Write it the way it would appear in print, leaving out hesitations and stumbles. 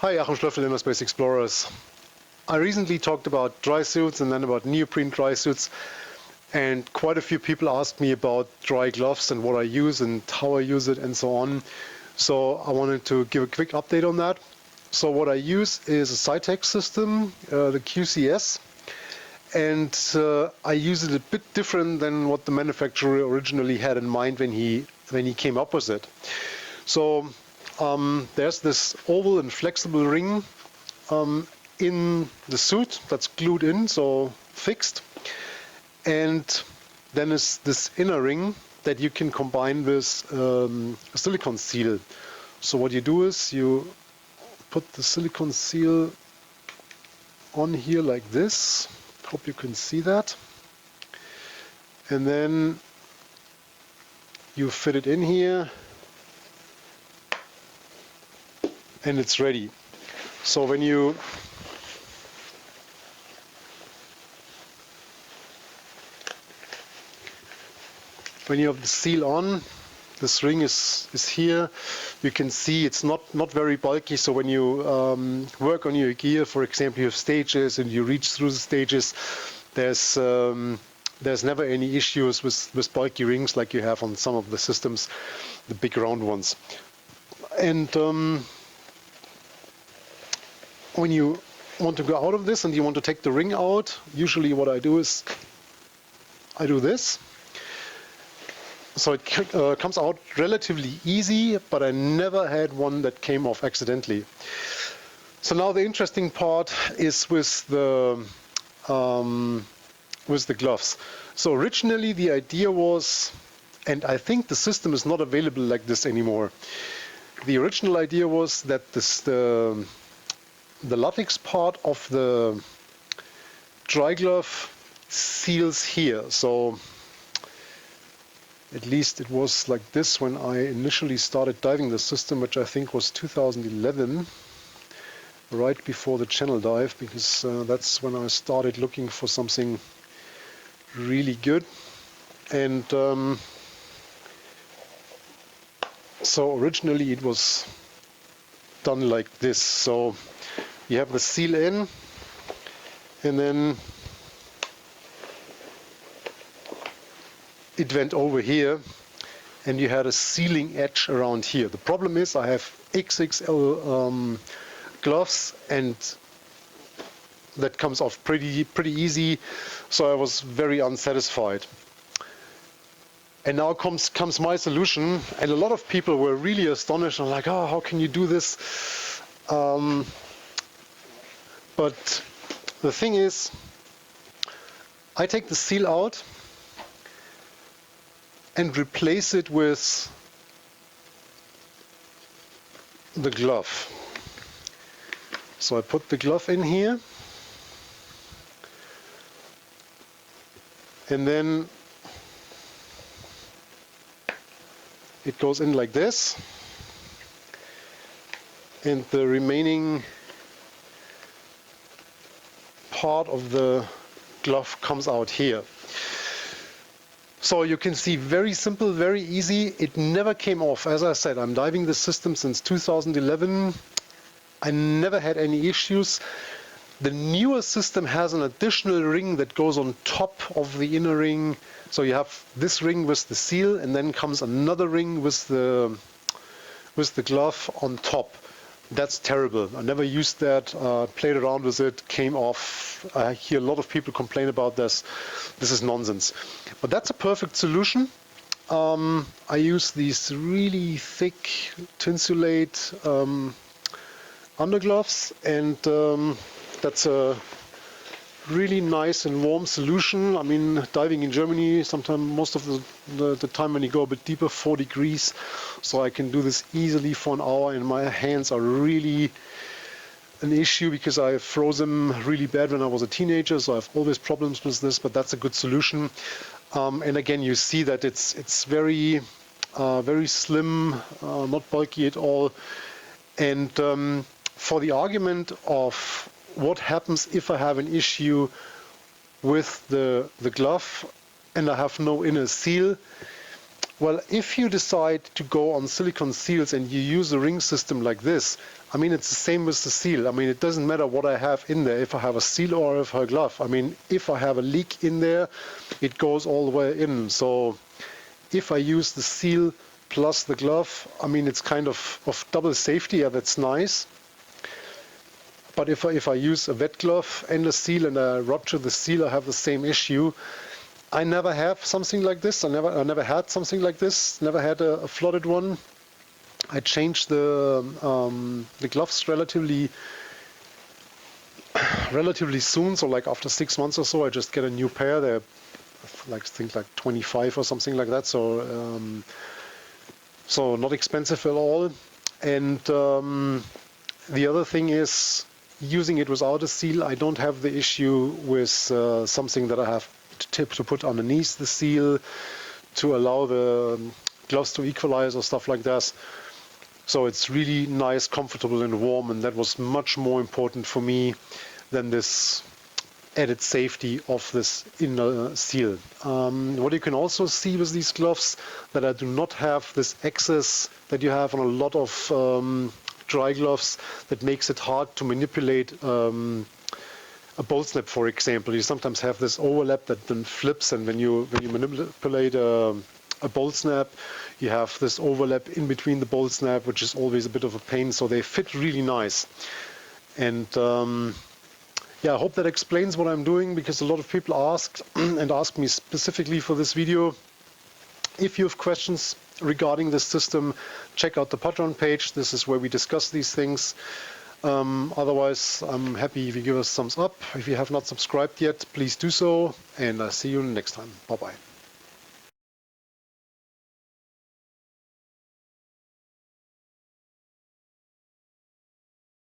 Hi, Achim Schlöffel, InnerSpace Explorers. I recently talked about dry suits and then about neoprene dry suits, and quite a few people asked me about dry gloves and what I use and how I use it and so on. So I wanted to give a quick update on that. So what I use is a SciTech system, the QCS, and I use it a bit different than what the manufacturer originally had in mind when he came up with it. So there's this oval and flexible ring in the suit that's glued in, so fixed. And then is this inner ring that you can combine with a silicone seal. So what you do is you put the silicone seal on here like this. Hope you can see that. And then you fit it in here and it's ready. So when you have the seal on, this ring is here. You can see it's not very bulky, so when you work on your gear, for example, you have stages and you reach through the stages, there's never any issues with bulky rings like you have on some of the systems, the big round ones. And when you want to go out of this and you want to take the ring out, usually what I do is I do this. So it comes out relatively easy, but I never had one that came off accidentally. So now the interesting part is with the gloves. So originally the idea was, and I think the system is not available like this anymore. The original idea was that the latex part of the dry glove seals here. So at least it was like this when I initially started diving the system, which I think was 2011, right before the channel dive, because that's when I started looking for something really good. And so originally it was done like this. So you have the seal in, and then it went over here, and you had a sealing edge around here. The problem is I have XXL gloves, and that comes off pretty easy, so I was very unsatisfied. And now comes my solution, and a lot of people were really astonished and like, oh, how can you do this? But the thing is, I take the seal out and replace it with the glove. So I put the glove in here, and then it goes in like this, and the remaining part of the glove comes out here. So you can see, very simple, very easy. It never came off. As I said, I'm diving the system since 2011. I never had any issues. The newer system has an additional ring that goes on top of the inner ring. So you have this ring with the seal, and then comes another ring with the glove on top. That's terrible. I never used that, played around with it, came off. I hear a lot of people complain about this. This is nonsense. But that's a perfect solution. I use these really thick Tinsulate undergloves, and that's a really nice and warm solution. I mean, diving in Germany, sometimes most of the time when you go a bit deeper, 4 degrees, so I can do this easily for an hour, and my hands are really an issue because I froze them really bad when I was a teenager, so I have always problems with this, but that's a good solution. And again, you see that it's very slim, not bulky at all. And for the argument of what happens if I have an issue with the glove and I have no inner seal, well, if you decide to go on silicone seals and you use a ring system like this, I mean, it's the same with the seal. I mean, it doesn't matter what I have in there, if I have a seal or if I have a glove. I mean, if I have a leak in there, it goes all the way in. So if I use the seal plus the glove, I mean, it's kind of double safety. Yeah, that's nice. But if I use a wet glove and a seal and I rupture the seal, I have the same issue. I never have something like this. I never had something like this. Never had a flooded one. I changed the gloves relatively soon. So like after 6 months or so, I just get a new pair. They're like, I think like 25 or something like that. So so not expensive at all. And the other thing is, using it without a seal, I don't have the issue with something that I have to put underneath the seal to allow the gloves to equalize or stuff like that. So it's really nice, comfortable and warm, and that was much more important for me than this added safety of this inner seal. What you can also see with these gloves, that I do not have this excess that you have on a lot of dry gloves that makes it hard to manipulate a bolt snap, for example. You sometimes have this overlap that then flips, and when you manipulate a bolt snap, you have this overlap in between the bolt snap, which is always a bit of a pain. So they fit really nice. And yeah, I hope that explains what I'm doing, because a lot of people asked and asked me specifically for this video. If you have questions regarding this system, check out the Patreon page. This is where we discuss these things. Otherwise, I'm happy if you give us a thumbs up. If you have not subscribed yet, please do so, and I'll see you next time. Bye-bye.